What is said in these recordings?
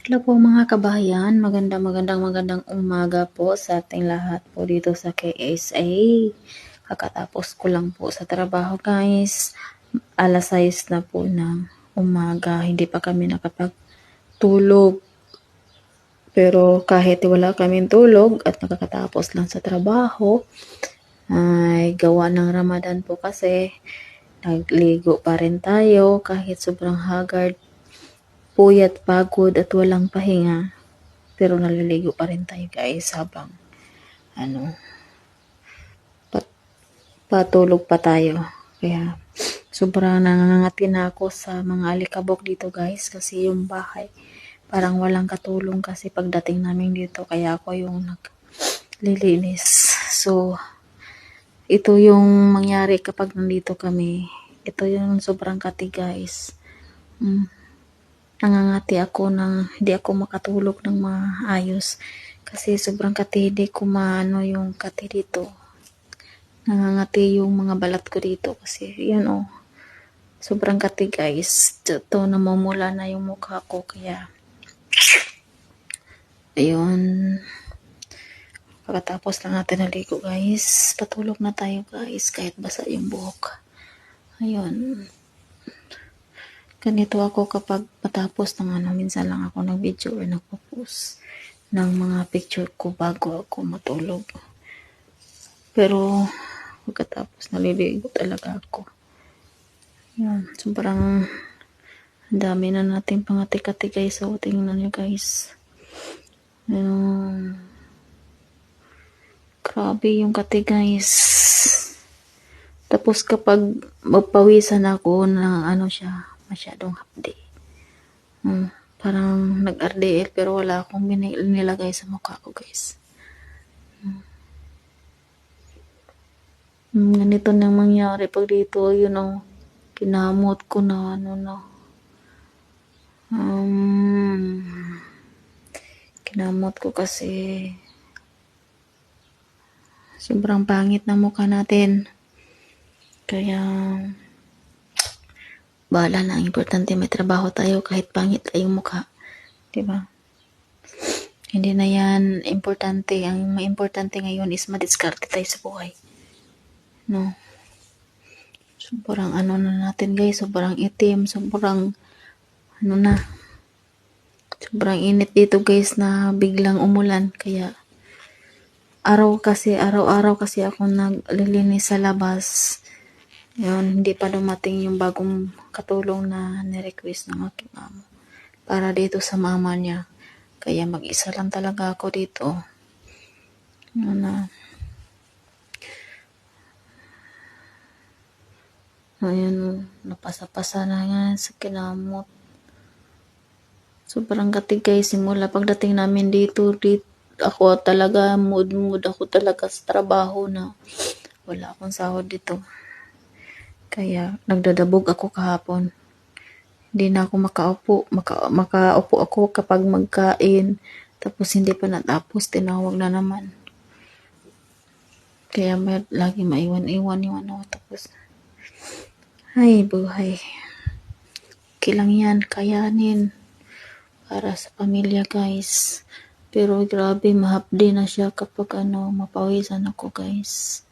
Hello po mga kabayan, magandang umaga po sa ating lahat po dito sa KSA. Kakatapos ko lang po sa trabaho guys, alas 6 na po ng umaga, hindi pa kami nakapagtulog. Pero kahit wala kaming tulog at nakakatapos lang sa trabaho, ay gawa ng Ramadan po kasi, nagligo pa rin tayo kahit sobrang haggard, puyat, pagod at walang pahinga. Pero naliligo pa rin tayo guys habang patulog pa tayo. Kaya sobrang nangangati na ako sa mga alikabok dito guys kasi yung bahay parang walang katulong kasi pagdating namin dito kaya ako yung naglilinis. So ito yung mangyari kapag nandito kami. Ito yung sobrang kati guys. Nangangati ako nang hindi ako makatulog ng maayos kasi sobrang kati, hindi ko maano yung kati dito. Nangangati yung mga balat ko dito kasi yan sobrang kati guys. Ito namumula na yung mukha ko kaya ayun. Pagkatapos lang natin naligo guys, patulog na tayo guys kahit basa yung buhok. Ayun. Ganito ako kapag patapos ng minsan lang ako nag-video or nagpo-post ng mga picture ko bago ako matulog. Pero pagkatapos naliligo talaga ako. Yan, sobrang dami na nating pangati-kati guys. So tingnan nyo guys. Grabe yung kati guys. Tapos kapag magpawisan ako na siya, masyadong hapdi. Parang nag-RDL pero wala akong nilagay sa mukha ko guys. Ganito nang mangyari pag dito, kinamot ko na kinamot ko kasi sobrang pangit na mukha natin. Kaya bahala na, importante may trabaho tayo kahit pangit ay yung mukha. Diba? Hindi na yan importante. Ang importante ngayon is madiskarte tayo sa buhay. No? Sobrang na natin guys, sobrang itim, sobrang sobrang init dito guys na biglang umulan. Kaya araw-araw kasi ako naglilinis sa labas. Yun, hindi pa dumating yung bagong katulong na nirequest ng aking amo para dito sa mama niya. Kaya mag-isa lang talaga ako dito. Ayan, napasa-pasa na nga sa kinamot. Sobrang kati guys, simula pagdating namin dito ako talaga, mood ako talaga sa trabaho na wala akong sahod dito. Kaya nagdadabog ako kahapon. Hindi na ako makaupo ako kapag magkain. Tapos hindi pa natapos, tinawag na naman. Kaya may lagi maiwan-iwan yung tapos ay buhay. Okay lang yan, kayanin para sa pamilya guys. Pero grabe, mahapdi na siya kapag mapawisan ako guys.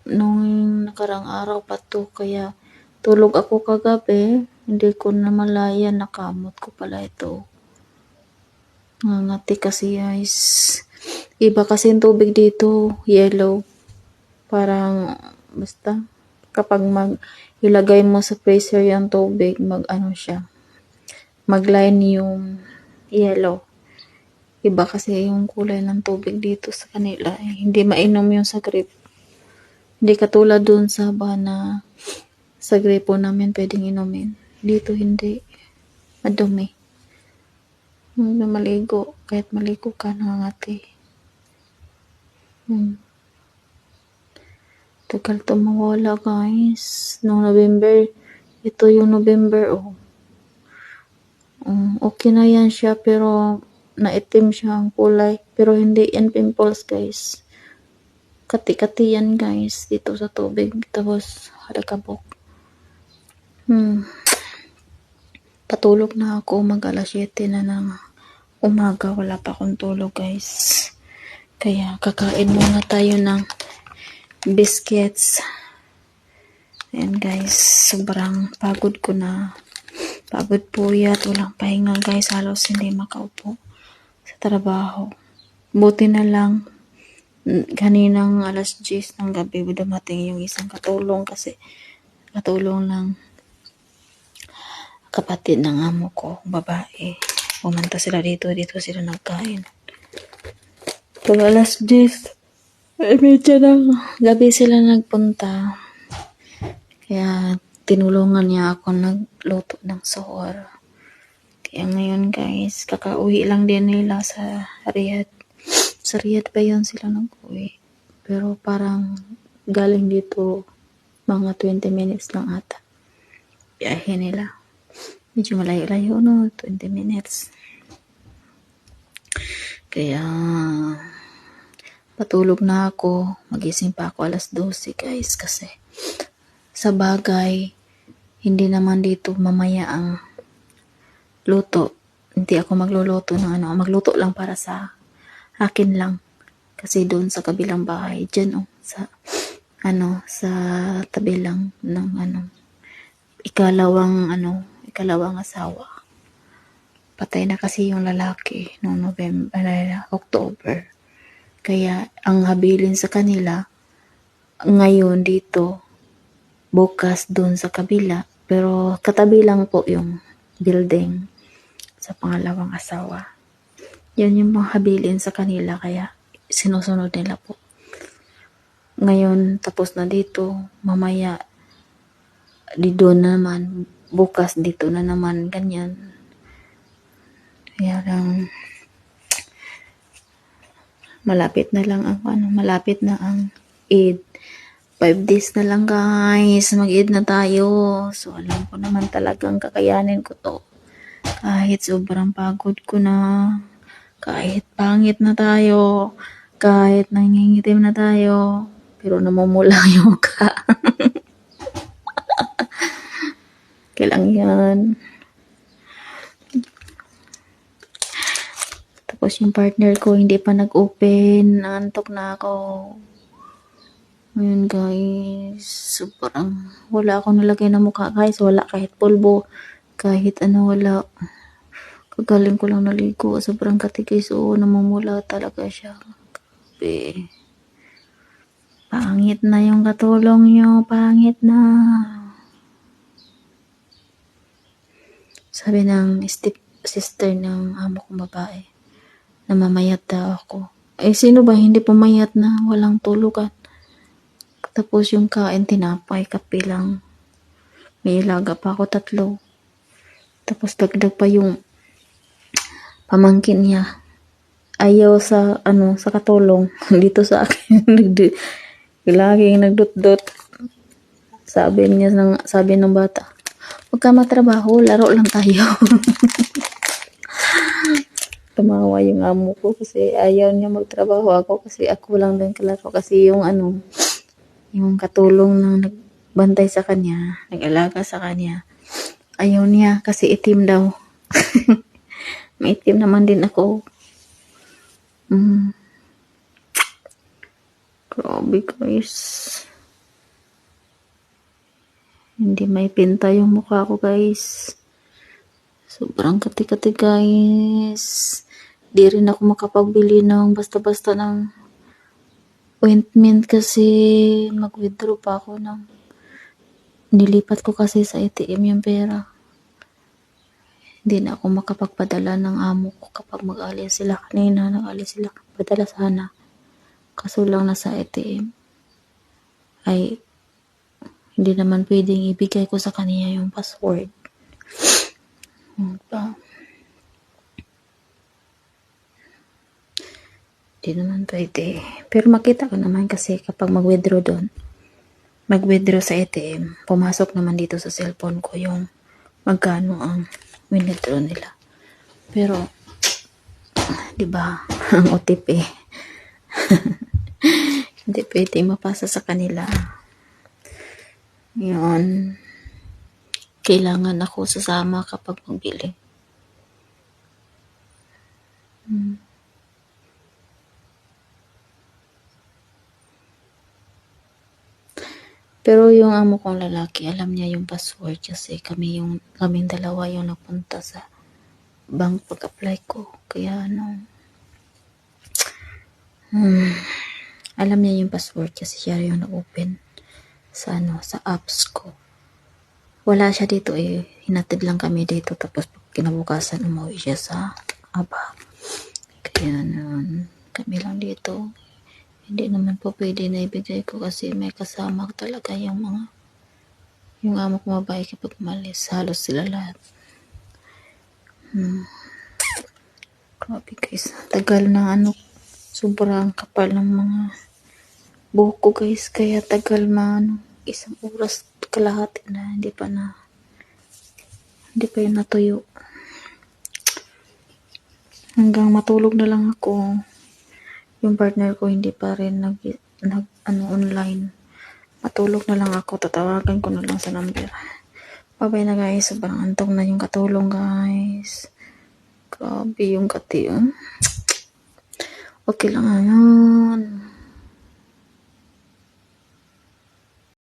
Nung nakarang araw pa to, kaya tulog ako kagabi, hindi ko na malaya, nakamot ko pala ito. Ngangati kasi guys. Iba kasi yung tubig dito, yellow. Parang basta kapag ilagay mo sa freezer yung tubig, siya, mag-line yung yellow. Iba kasi yung kulay ng tubig dito sa kanila. Hindi mainom yung sa grip. Hindi katulad dun sa Bana, sa gripo namin pwedeng inumin. Dito hindi. Madumi. Maligo. Kahit maligo ka, nangangati. Tagal to mawala guys. Noong November, ito yung November okay na yan siya pero naitim siya ang kulay. Pero hindi yan pimples guys. Kati-kati yan guys dito sa tubig. Tapos alikabok. Patulog na ako, mag-alas 7 na ng umaga, wala pa akong tulog guys. Kaya kakain muna tayo ng biscuits. Ayan guys, sobrang pagod ko na. Pagod puyat, walang pahinga guys, halos hindi makaupo sa trabaho. Buti na lang, kaninang alas 10 ng gabi dumating yung isang katulong kasi katulong ng kapatid ng amo ko, babae. Pumunta sila dito sila nagkain. Pag alas 10, medyo ng gabi sila nagpunta. Kaya tinulungan niya ako nagluto ng sohor. Kaya ngayon guys, kakauwi lang din nila sa Riyadh. Sa Riyadh pa yun sila nag-uwi. Pero parang galing dito mga 20 minutes lang ata. Biyahe nila. Medyo malayo-layo no, 20 minutes. Kaya patulog na ako. Magising pa ako alas 12 guys kasi sa bagay hindi naman dito mamaya ang luto. Hindi ako magluluto ng magluto lang para sa akin lang. Kasi doon sa kabilang bahay, dyan sa tabi lang ng ikalawang asawa. Patay na kasi yung lalaki noong October. Kaya ang habilin sa kanila ngayon dito, bukas doon sa kabila, pero katabi lang po yung building sa pangalawang asawa. Yan yung mga habilin sa kanila, kaya sinusunod nila po. Ngayon, tapos na dito, mamaya dito na naman, bukas dito na naman, ganyan. Kaya lang, malapit na ang Eid. 5 days na lang guys, mag-Eid na tayo. So, alam ko naman talagang kakayanin ko to. Kahit sobrang pagod ko na, kahit pangit na tayo, kahit nangingitim na tayo, pero namumula yung mukha. Kailang yan. Tapos yung partner ko hindi pa nag-open, nantok na ako. Ngayon guys, sobrang wala akong nalagay na mukha guys, wala kahit pulbo, kahit wala. Kagaling ko lang naligo, sobrang katikis, namumula talaga siya. Grabe. Pangit na yung katulong nyo, pangit na. Sabi ng sister ng amo kong babae, namamayat daw ako. Sino ba hindi pumayat na walang tulugan? Tapos yung kain, tinapay, kape lang. May ilaga pa ako 3. Tapos dagdag pa yung pamangkin niya. Ayaw sa katulong dito sa akin. Laging nagdut-dut. Sabi ng bata, huwag ka matrabaho, laro lang tayo. Tumawa yung amo ko kasi ayaw niya magtrabaho ako kasi ako lang din kalaro kasi yung yung katulong ng nagbantay sa kanya, nag-alaga sa kanya, ayaw niya kasi itim daw. May itim naman din ako. Grabe guys. Hindi may pinta yung mukha ko guys. Sobrang kati-kati guys. Di rin ako makapagbili ng basta-basta ng ointment kasi mag-withdraw pa ako nilipat ko kasi sa ATM yung pera. Hindi na ako makapagpadala ng amo ko kapag mag-alis sila. Kanina nag-alis sila, padala sana. Kaso lang nasa ATM. Ay, hindi naman pwedeng ibigay ko sa kanya yung password. Hindi naman pwede. Pero makita ko naman kasi kapag mag-withdraw sa ATM, pumasok naman dito sa cellphone ko yung magkano ang withdraw nila. Pero, di ba, ang OTP, hindi pwede mapasa sa kanila. Yun. kailangan ako sasama kapag magbili. Pero yung amo kong lalaki, alam niya yung password kasi kaming dalawa yung napunta sa bank pag-apply ko. Kaya alam niya yung password kasi siya yung na-open sa sa apps ko. Wala siya dito hinatid lang kami dito tapos kinabukasan umuwi siya sa Aba. Kaya kami lang dito. Hindi naman po pwede na ibigay ko kasi may kasama talaga yung amo ko mabay kapag umalis. Halos sila lahat. Grabe guys. Tagal na sobrang kapal ng mga buhok ko guys. Kaya tagal isang oras kalahati na hindi pa yung natuyo. Hanggang matulog na lang ako. Yung partner ko hindi pa rin online. Matulog na lang ako. Tatawagan ko na lang sa number. Bye-bye na guys. Sobrang antong na yung katulong guys. Grabe yung kati. Okay lang yun.